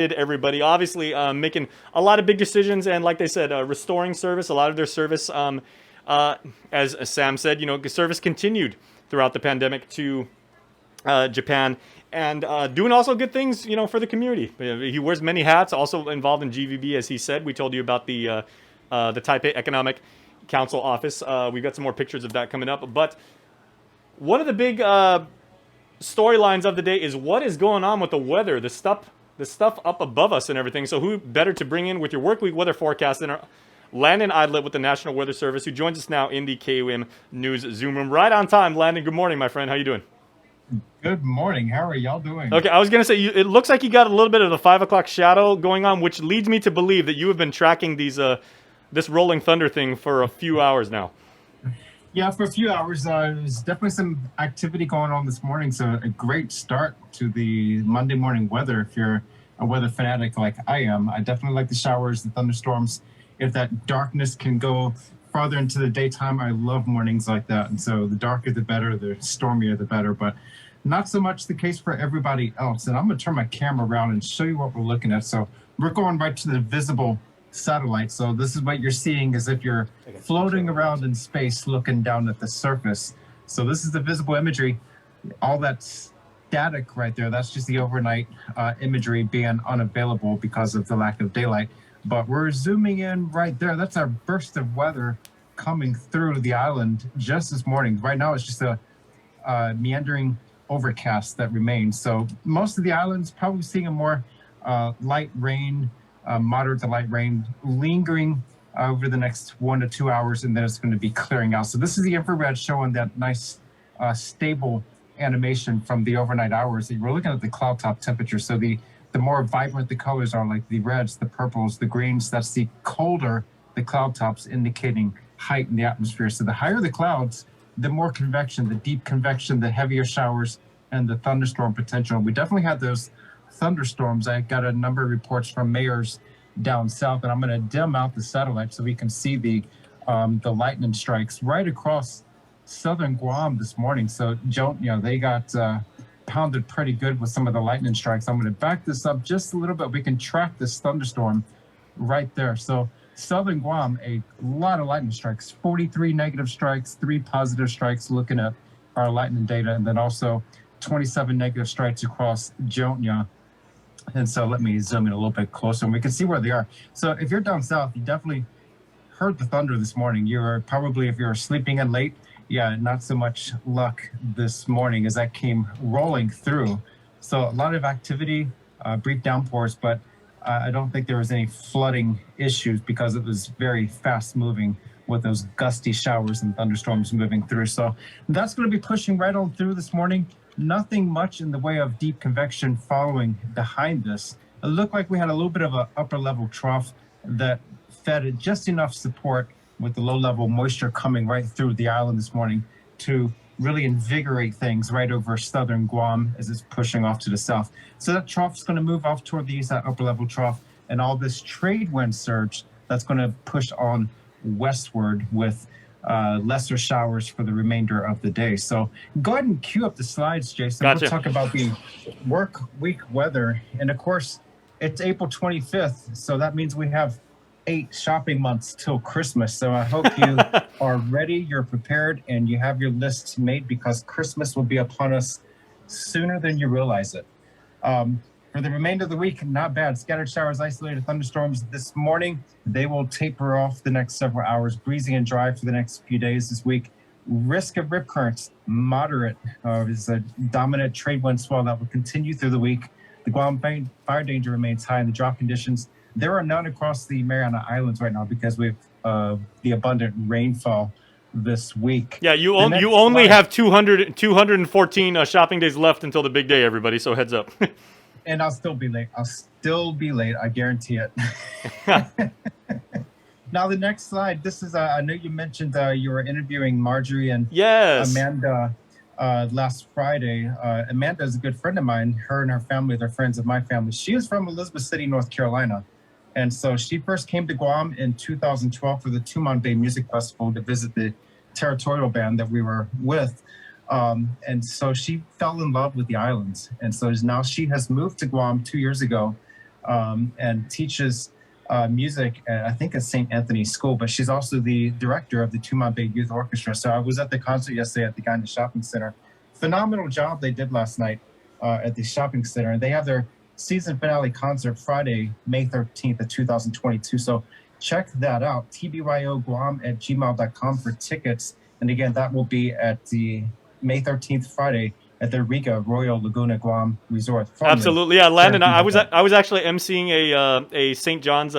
everybody. Obviously, making a lot of big decisions, and like they said, restoring service. A lot of their service, as Sam said, service continued throughout the pandemic to Japan, and doing also good things, for the community. He wears many hats. Also involved in GVB, as he said. We told you about the Taipei Economic Council office. We've got some more pictures of that coming up. But one of the big storylines of the day is what is going on with the weather, the stuff up above us and everything. So who better to bring in with your work week weather forecast than our Landon Idlet with the National Weather Service, who joins us now in the KUM News Zoom room. Right on time, Landon. Good morning, my friend. How you doing? Good morning. How are y'all doing? Okay, I was going to say, it looks like you got a little bit of the 5 o'clock shadow going on, which leads me to believe that you have been tracking this rolling thunder thing for a few hours now. Yeah, for a few hours. There's definitely some activity going on this morning. So a great start to the Monday morning weather. If you're a weather fanatic like I am, I definitely like the showers, the thunderstorms. If that darkness can go farther into the daytime, I love mornings like that. And so the darker the better, the stormier the better. But not so much the case for everybody else. And I'm going to turn my camera around and show you what we're looking at. So we're going right to the visible satellite. So this is what you're seeing as if you're floating around in space looking down at the surface. So this is the visible imagery. All that static right there, that's just the overnight imagery being unavailable because of the lack of daylight. But we're zooming in right there. That's our burst of weather coming through the island just this morning. Right now it's just a meandering overcast that remains. So most of the islands probably seeing a more light rain, moderate to light rain lingering over the next 1 to 2 hours, and then it's going to be clearing out. So this is the infrared showing that nice stable animation from the overnight hours. We're looking at the cloud top temperature. So the more vibrant the colors are, like the reds, the purples, the greens, that's the colder the cloud tops, indicating height in the atmosphere. So the higher the clouds, the more convection, the deep convection, the heavier showers, and the thunderstorm potential. We definitely had those thunderstorms. I got a number of reports from mayors down south, and I'm going to dim out the satellite so we can see the lightning strikes right across southern Guam this morning. So, they got pounded pretty good with some of the lightning strikes. I'm going to back this up just a little bit. We can track this thunderstorm right there. So southern Guam, a lot of lightning strikes, 43 negative strikes, 3 positive strikes, looking at our lightning data, and then also 27 negative strikes across Jonya. And so let me zoom in a little bit closer and we can see where they are. So if you're down south, you definitely heard the thunder this morning. You're probably, if you're sleeping in late, not so much luck this morning as that came rolling through. So a lot of activity, brief downpours, but I don't think there was any flooding issues because it was very fast moving with those gusty showers and thunderstorms moving through. So that's going to be pushing right on through this morning. Nothing much in the way of deep convection following behind this. It looked like we had a little bit of an upper level trough that fed it just enough support with the low level moisture coming right through the island this morning to really invigorate things right over southern Guam as it's pushing off to the south. So that trough is going to move off toward the east, that upper level trough, and all this trade wind surge that's going to push on westward with lesser showers for the remainder of the day. So go ahead and cue up the slides, Jason. Gotcha. We'll talk about the work week weather. And of course, it's April 25th. So that means we have 8 shopping months till Christmas. So I hope you are ready, you're prepared, and you have your lists made because Christmas will be upon us sooner than you realize it. For the remainder of the week, not bad. Scattered showers, isolated thunderstorms this morning. They will taper off the next several hours. Breezy and dry for the next few days this week. Risk of rip currents, moderate. Is a dominant trade wind swell that will continue through the week. The Guam fire danger remains high in the drought conditions. There are none across the Mariana Islands right now because we have the abundant rainfall this week. Yeah, you only have 214 shopping days left until the big day, everybody, so heads up. And I'll still be late. I guarantee it. Now, the next slide, this is, I know you mentioned you were interviewing Marjorie and Yes. Amanda last Friday. Amanda is a good friend of mine. Her and her family, they're friends of my family. She is from Elizabeth City, North Carolina. And so she first came to Guam in 2012 for the Tumon Bay Music Festival to visit the territorial band that we were with. And so she fell in love with the islands. And so now she has moved to Guam 2 years ago and teaches music at, I think, at St. Anthony's School, but she's also the director of the Tumon Bay Youth Orchestra. So I was at the concert yesterday at the Guy Shopping Center. Phenomenal job they did last night at the shopping center. And they have their season finale concert Friday, May 13th of 2022. So check that out, tbyoguam@gmail.com for tickets. And again, that will be at the May 13th, Friday, at the Riga Royal Laguna Guam Resort. Absolutely, yeah, Landon. I was actually emceeing a St. John's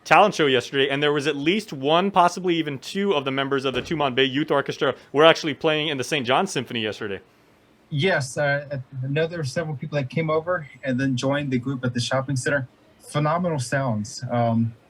talent show yesterday, and there was at least one, possibly even two, of the members of the Tumon Bay Youth Orchestra were actually playing in the St. John's Symphony yesterday. Yes, I know there were several people that came over and then joined the group at the shopping center. Phenomenal sounds.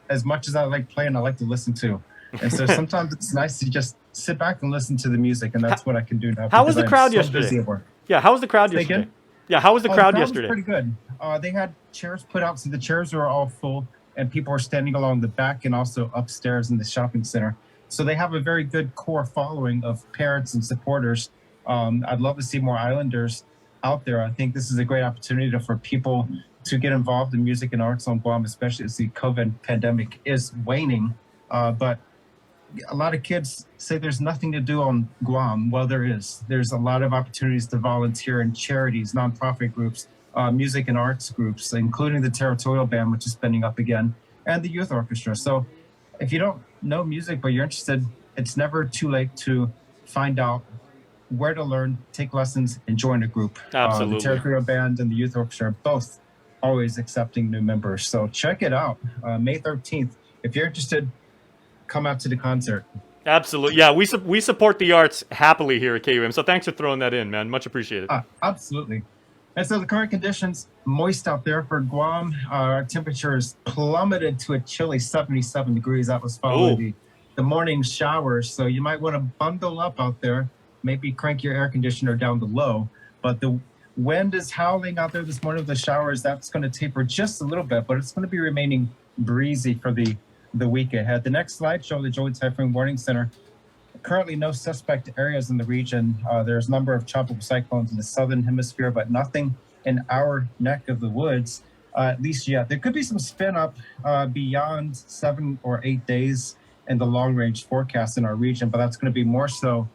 As much as I like playing, I like to listen to. And so sometimes it's nice to just sit back and listen to the music, and that's what I can do now. How was the crowd yesterday? Yeah, how was the crowd yesterday? Yeah, how was the crowd yesterday? Was pretty good. They had chairs put out, so the chairs were all full, and people were standing along the back and also upstairs in the shopping center. So they have a very good core following of parents and supporters. I'd love to see more Islanders out there. I think this is a great opportunity for people to get involved in music and arts on Guam, especially as the COVID pandemic is waning. But a lot of kids say there's nothing to do on Guam. Well, there is. There's a lot of opportunities to volunteer in charities, nonprofit groups, music and arts groups, including the Territorial Band, which is spinning up again, and the youth orchestra. So if you don't know music, but you're interested, it's never too late to find out where to learn, take lessons, and join a group. Absolutely. The Territorial Band and the youth orchestra are both always accepting new members. So check it out. May 13th. If you're interested, come out to the concert. Absolutely. Yeah, we support the arts happily here at KUM. So thanks for throwing that in, man. Much appreciated. Absolutely. And so the current conditions, moist out there for Guam. Our temperature is plummeted to a chilly 77 degrees. That was following the morning showers. So you might want to bundle up out there, maybe crank your air conditioner down to low. But the wind is howling out there this morning with the showers. That's going to taper just a little bit, but it's going to be remaining breezy for the week ahead. The next slide shows the Joint Typhoon Warning Center. Currently, no suspect areas in the region. There's a number of tropical cyclones in the southern hemisphere, but nothing in our neck of the woods, at least yet. There could be some spin up beyond 7 or 8 days in the long range forecast in our region, but that's going to be more so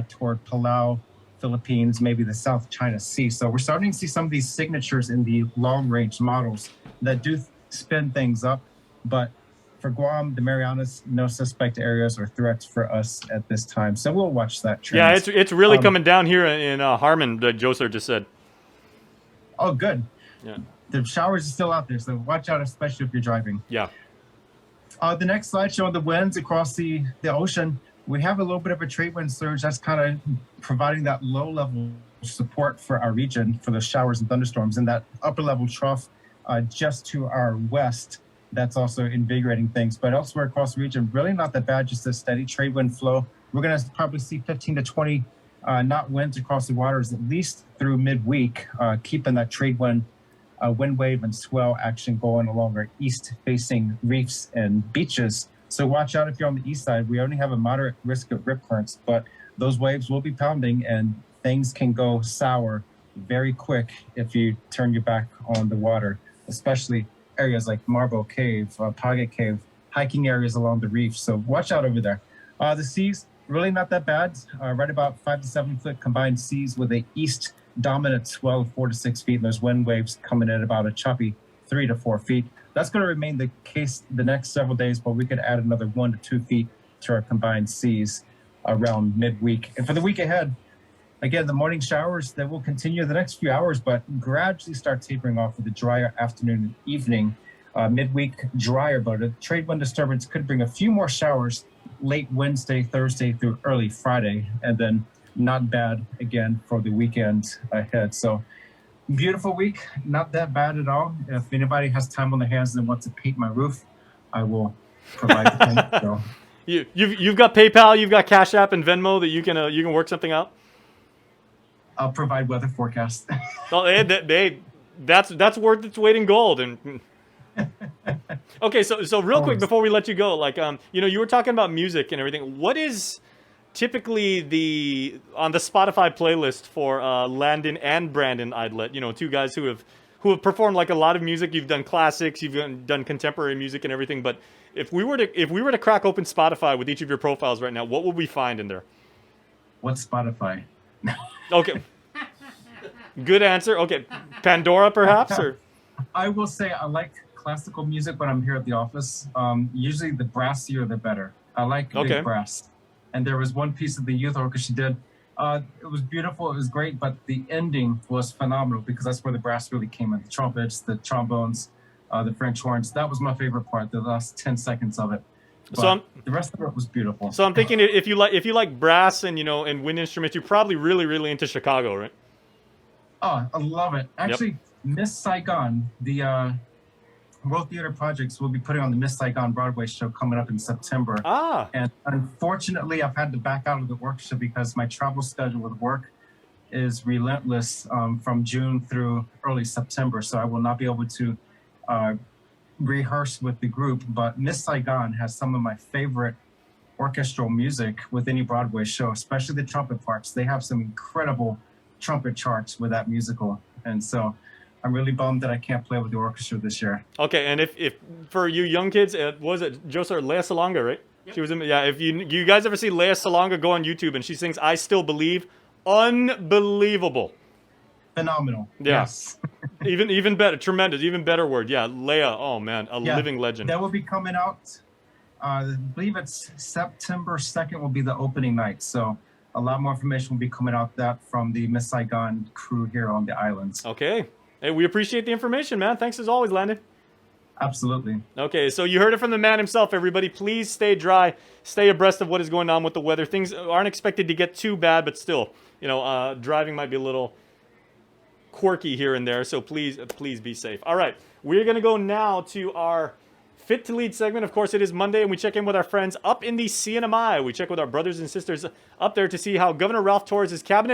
toward Palau, Philippines, maybe the South China Sea. So we're starting to see some of these signatures in the long range models that do spin things up, but for Guam, the Marianas, no suspect areas or threats for us at this time. So we'll watch that trend. Yeah, it's really coming down here in Harmon, like Joser just said. Oh, good. Yeah. The showers are still out there, so watch out, especially if you're driving. Yeah. The next slide showing the winds across the ocean. We have a little bit of a trade wind surge that's kind of providing that low level support for our region for the showers and thunderstorms, and that upper level trough just to our west. That's also invigorating things. But elsewhere across the region, really not that bad, just a steady trade wind flow. We're going to probably see 15 to 20 knot winds across the waters at least through midweek, keeping that trade wind, wind wave and swell action going along our east-facing reefs and beaches. So watch out if you're on the east side. We only have a moderate risk of rip currents, but those waves will be pounding and things can go sour very quick if you turn your back on the water, especially areas like Marble Cave, Paget Cave, hiking areas along the reef. So watch out over there. The seas, really not that bad. Right about 5 to 7 foot combined seas with a east dominant swell of 4 to 6 feet. And there's wind waves coming in about a choppy 3 to 4 feet. That's going to remain the case the next several days, but we could add another 1 to 2 feet to our combined seas around midweek. And for the week ahead, again, the morning showers that will continue the next few hours, but gradually start tapering off with a drier afternoon and evening. Midweek drier, but a trade wind disturbance could bring a few more showers late Wednesday, Thursday through early Friday, and then not bad again for the weekend ahead. So beautiful week, not that bad at all. If anybody has time on their hands and wants to paint my roof, I will provide the paint. So. You've got PayPal, you've got Cash App and Venmo that you can work something out. I'll provide weather forecasts. Well, that's worth its weight in gold. And okay, so real quick before we let you go, like you were talking about music and everything. What is typically on the Spotify playlist for Landon and Brandon Idlet? Two guys who who have performed like a lot of music. You've done classics, you've done contemporary music and everything. But if we were to crack open Spotify with each of your profiles right now, what would we find in there? What's Spotify? Okay. Good answer. Okay. Pandora, perhaps, or I will say I like classical music when I'm here at the office. Usually the brassier the better. I like big brass. And there was one piece of the youth orchestra did. It was beautiful. It was great, but the ending was phenomenal because that's where the brass really came in. The trumpets, the trombones, the French horns. That was my favorite part. The last 10 seconds of it. But the rest of it was beautiful. So I'm thinking if you like brass and and wind instruments, you're probably really into Chicago, right? Oh, I love it. Actually, Miss Saigon, the World Theater Projects will be putting on the Miss Saigon Broadway show coming up in September. And unfortunately, I've had to back out of the workshop because my travel schedule with work is relentless from June through early September. So I will not be able to rehearse with the group. But Miss Saigon has some of my favorite orchestral music with any Broadway show, especially the trumpet parts. They have some incredible trumpet charts with that musical. And so I'm really bummed that I can't play with the orchestra this year. Okay, and if for you young kids, was it Joseph Lea Salonga, right? Yep. She was in, if you guys ever see Lea Salonga, go on YouTube and she sings "I Still Believe," unbelievable, phenomenal. Yeah. Yes. even better, tremendous, even better word. Yeah, Lea. Oh man, living legend. That will be coming out. I believe it's September 2nd will be the opening night. So a lot more information will be coming out that from the Miss Saigon crew here on the islands. Okay. Hey, we appreciate the information, man. Thanks as always, Landon. Absolutely. Okay, so you heard it from the man himself, everybody. Please stay dry. Stay abreast of what is going on with the weather. Things aren't expected to get too bad, but still, driving might be a little quirky here and there, so please be safe. All right, we're going to go now to our Fit to Lead segment. Of course, it is Monday, and we check in with our friends up in the CNMI. We check with our brothers and sisters up there to see how Governor Ralph Torres' cabinet